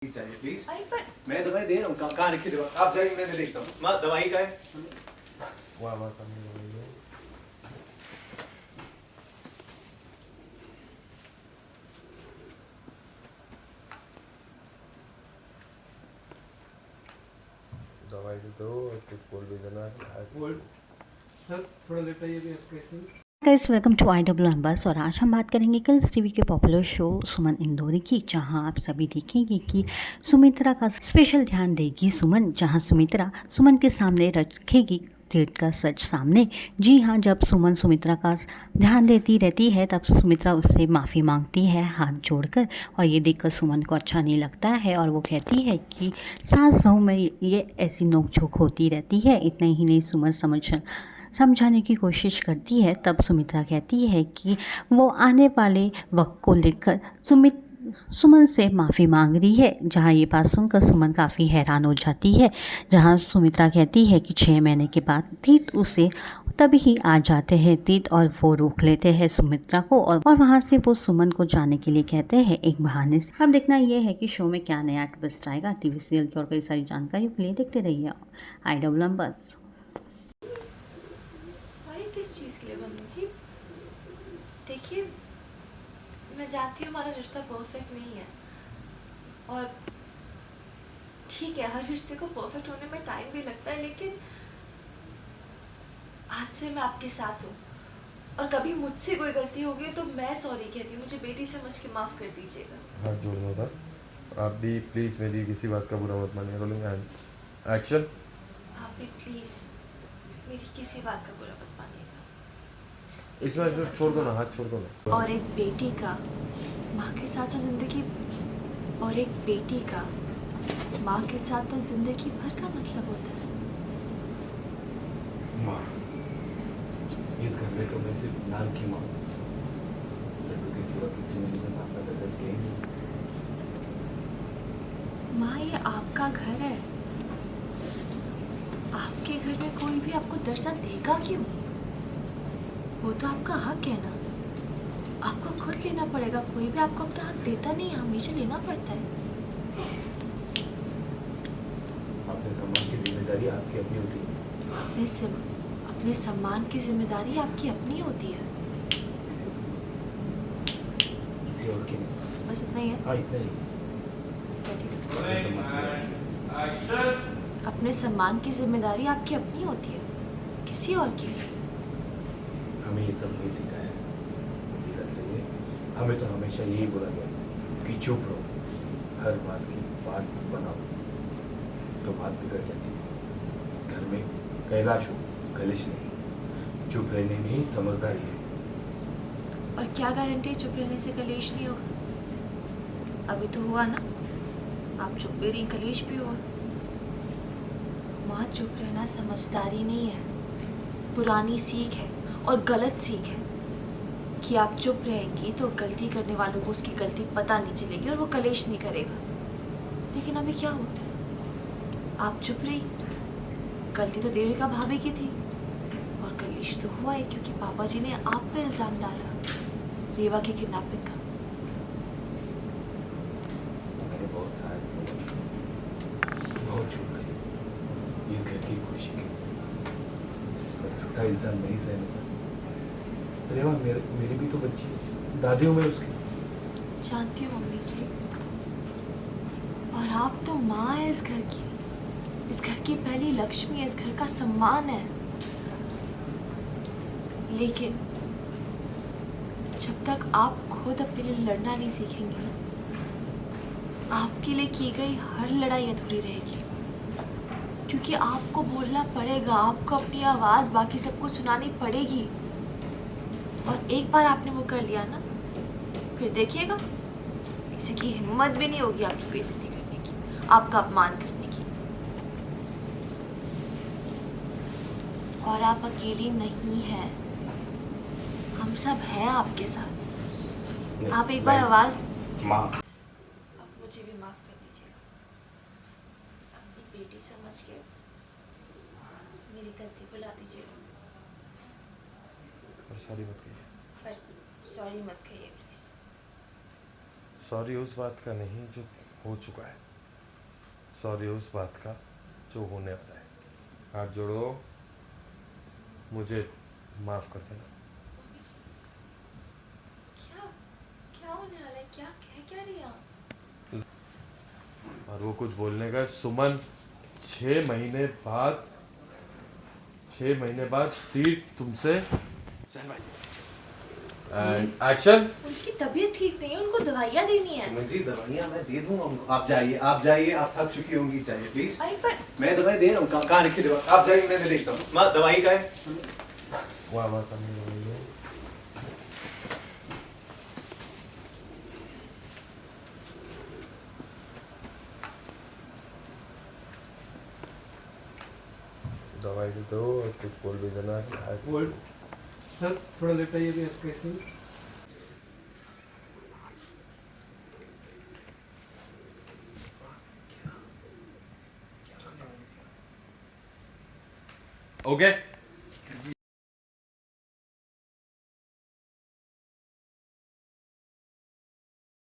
चाहिए प्लीज। पर मैं दवाई दे रहा हूँ, कहाँ रखी दवा? आप जाइए, मैं देखता हूँ। माँ दवाई का है? वाह वाह समझ रही है। दवाई भी दो और कुछ बोल भी देना। सर थोड़ा लेट आइए भी कैसे? गाइस वेलकम टू IWMBS और आज हम बात करेंगे कल्स टीवी के पॉपुलर शो सुमन इंदौरी की, जहां आप सभी देखेंगे कि सुमित्रा का स्पेशल ध्यान देगी सुमन, जहां सुमित्रा सुमन के सामने रखेगी तीर्थ का सच सामने। जी हाँ, जब सुमन सुमित्रा का ध्यान देती रहती है तब सुमित्रा उससे माफ़ी मांगती है हाथ जोड़कर, और ये देखकर सुमन को अच्छा नहीं लगता है और वो कहती है कि सास बहू में ये ऐसी नोकझोंक होती रहती है। इतना ही नहीं, सुमन समझाने की कोशिश करती है। तब सुमित्रा कहती है कि वो आने वाले वक्त को लेकर सुमन से माफ़ी मांग रही है। जहाँ ये बात सुनकर सुमन काफ़ी हैरान हो जाती है, जहाँ सुमित्रा कहती है कि 6 महीने के बाद तीर्थ उसे तभी आ जाते हैं तीर्थ, और वो रोक लेते हैं सुमित्रा को और वहाँ से वो सुमन को जाने के लिए कहते हैं एक बहाने से। अब देखना ये है कि शो में क्या नया ट्विस्ट आएगा। टीवी सीरियल की और कई सारी जानकारियों के लिए देखते रहिए IWMBS। किस चीज़ के लिए बननी जी? देखिए, मैं जानती हूँ हमारा रिश्ता परफेक्ट नहीं है, और ठीक है, हर रिश्ते को परफेक्ट होने में टाइम भी लगता है, लेकिन आज से मैं आपके साथ हूँ, और कभी मुझसे कोई गलती होगी तो मैं सॉरी कहती हूँ, मुझे बेटी समझ के माफ़ कर दीजिएगा। हाथ जोड़ना था। आप भी प्लीज मेरी किसी बात का बुरा मत मानिए। Rolling action. आप भी प्लीज़ मेरी किसी बात का बुरा मत मानिएगा। इस बार जो छोड़ दो ना, हाथ छोड़ दो ना। और एक बेटी का माँ के साथ तो जिंदगी, और एक बेटी का माँ के साथ तो जिंदगी भर का मतलब होता है। माँ, इस घर में तो मैं सिर्फ नाम की माँ हूँ। लड्डू के सिवा किसी ने मुझे माँ का दर्जा दिया ही नहीं। माँ, ये आपका घर है, आपके घर में कोई भी आपको दर्जा देगा क्यों? वो तो आपका हक है ना, आपको खुद लेना पड़ेगा। कोई भी आपको अपना हक देता नहीं है, हमेशा लेना पड़ता है। अपने सम्मान की जिम्मेदारी आपकी अपनी होती है। अपने सम्मान की जिम्मेदारी आपकी अपनी होती है। किसी और की नहीं। बस इतना ही है। हाँ, इतना ही। अपने सम्मान की जिम्मेदारी आपकी अपनी होती है, किसी और की नहीं। हमें ये सब नहीं सिखाया है। याद रखिए, हमें तो हमेशा यही बोला गया कि चुप रहो, हर बात की बात बनाओ तो बात बिगड़ जाती है। घर में कैलाश हो, कलेश नहीं। चुप रहने में ही समझदारी है। और क्या गारंटी चुप रहने से कलेश नहीं होगा? अभी तो हुआ ना, आप चुप भी रही, कलेश भी हुआ। माँ, चुप रहना समझदारी नहीं है, पुरानी सीख है और गलत सीख है कि आप चुप रहेंगी तो गलती करने वालों को उसकी गलती पता नहीं चलेगी और वो कलेश नहीं करेगा। लेकिन अभी क्या हुआ? आप चुप रही, गलती तो देविका भाभी की थी, और कलेश तो हुआ है क्योंकि पापा जी ने आप पे इल्ज़ाम डाला रेवा की किडनैपिंग का। मैंने बहुत सहायता की, बहुत चुप रही इस घर की खुशी के, पर झूठा इल्जाम नहीं सहने का। रेवा मेरी भी तो बच्ची है, दादी हूँ मैं उसकी। जानती हूँ मम्मी जी, और आप तो माँ है इस घर की, इस घर की पहली लक्ष्मी है, इस घर का सम्मान है। लेकिन जब तक आप खुद अपने लिए लड़ना नहीं सीखेंगे ना, आपके लिए की गई हर लड़ाई अधूरी रहेगी। क्योंकि आपको बोलना पड़ेगा, आपको अपनी आवाज़ बाकी सबको सुनानी पड़ेगी। और एक बार आपने वो कर लिया ना, फिर देखिएगा किसी की हिम्मत भी नहीं होगी आपकी बेइज्जती करने की, आपका अपमान करने की। और आप अकेली नहीं हैं, हम सब हैं आपके साथ। आप एक बार आवाज़। माँ, आप मुझे भी माफ़ कर दीजिएगा, अपनी बेटी समझ के मेरी गलती को ला दीजिएगा। और सॉरी मत कहिए। पर सॉरी मत कहिए प्लीज़। सॉरी उस बात का नहीं जो हो चुका है। सॉरी उस बात का जो होने वाला है। हाथ जोड़ो, मुझे माफ कर देना। क्या क्या होने वाला है? क्या कह क्या रही हैं आप? और वो कुछ बोलने का, सुमन 6 महीने बाद तीर तुमसे। And action. उनकी तबीयत ठीक नहीं है, उनको दवाइयाँ देनी है। सुमन जी दवाइयाँ मैं दे दूंगा उनको। आप जाइए, आप थक चुकी होंगी, चाहिए प्लीज। अरे पर मैं दवाई दे रहा हूँ, कहाँ रखी दवा? आप जाइए, मैं देखता हूँ। माँ दवाई का है। वाह सामने बोलिए। दवाई भी दो और कुछ बोल भी देना है। होल्ड सर, थोड़ा लेट आइए भी आप कैसे। ओके